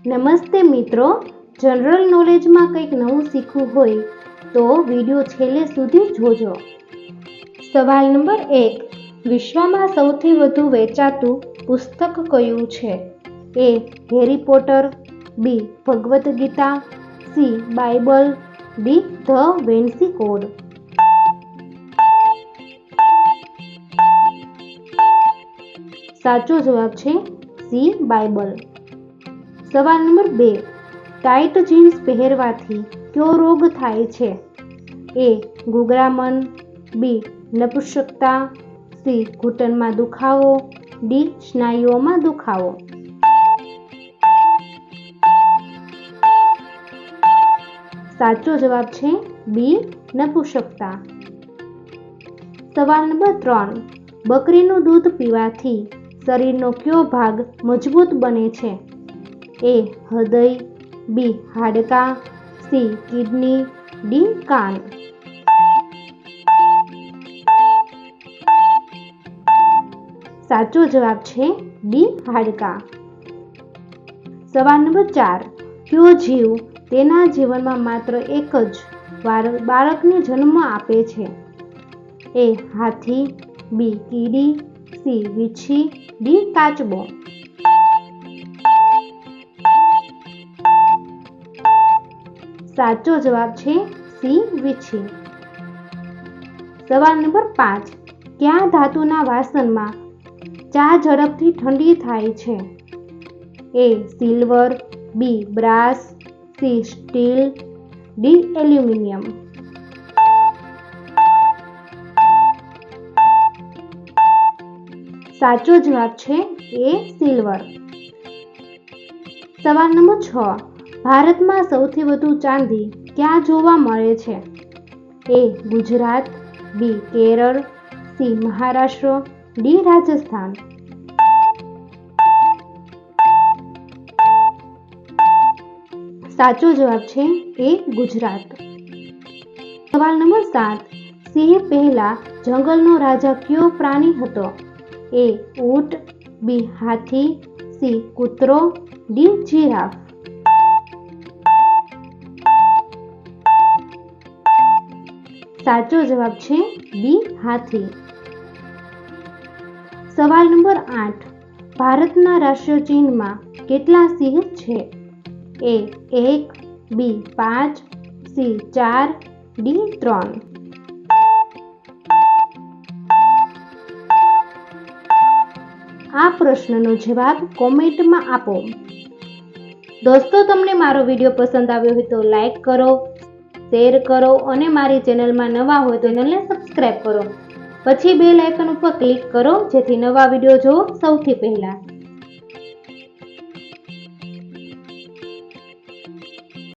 નમસ્તે મિત્રો, જનરલ નોલેજમાં કંઈક નવું શીખવું હોય તો વિડીયો છેલ્લે સુધી જોજો. સવાલ નંબર 1. વિશ્વમાં સૌથી વધુ વેચાતું પુસ્તક કયું છે? A. Harry Potter, B. Bhagavad Gita, C. Bible, D. The Vinci Code. સાચો જવાબ છે સી. બાઇબલ. સવાલ નંબર 2. ટાઇટ જીન્સ પહેરવાથી કયો રોગ થાય છે? એ. ગુગરામન, બી. નપુંસકતા, સી. ઘૂંટણમાં દુખાવો, ડી. સ્નાયુઓમાં દુખાવો. સાચો જવાબ છે બી. નપુંસકતા. સવાલ નંબર 3. બકરીનું દૂધ પીવાથી શરીરનો કયો ભાગ મજબૂત બને છે? એ. હૃદય, બી. હાડકાં, સી. Kidney, D. કાન. સાચો જવાબ છે ડી. હાડકાં. સવાલ નંબર 4. કયો જીવ તેના જીવનમાં માત્ર એક જ વાર બાળકને જન્મ આપે છે? એ. હાથી, બી. કીડી, સી. વીંછી, ડી. કાચબો. સાચો જવાબ છે સી. વીંછી. સવાલ નંબર 5. કયા ધાતુના વાસણમાં ચા ઝડપથી ઠંડી થાય છે? A. Silver, B. Brass, C. Steel, D. Aluminium. સાચો જવાબ છે એ. સિલ્વર. સવાલ નંબર 6. ભારતમાં સૌથી વધુ ચાંદી ક્યાં જોવા મળે છે? એ. ગુજરાત, બી. કેરળ, સી. મહારાષ્ટ્ર, ડી. રાજસ્થાન. સાચો જવાબ છે એ. ગુજરાત. સવાલ નંબર 7. સિંહ પહેલા જંગલનો રાજા કયો પ્રાણી હતો? એ. ઊંટ, બી. હાથી, સી. કૂતરો, ડી. જીરાફ. સાચો જવાબ છે બી. હાથી. સવાલ નંબર 8. ભારતના રાષ્ટ્રીય ચિહ્નમાં કેટલા સિંહ છે? એ. 1, બી. 5, સી. 4, ડી. 3. આ પ્રશ્નનો જવાબ કોમેન્ટમાં આપો. દોસ્તો, તમને મારો વિડીયો પસંદ આવ્યો હોય તો લાઈક કરો, શેર કરો અને મારી ચેનલમાં નવા હોય તો ચેનલને સબસ્ક્રાઈબ કરો. પછી બેલ આઇકન ઉપર ક્લિક કરો જેથી નવા વિડીયો જોવો સૌથી પહેલા.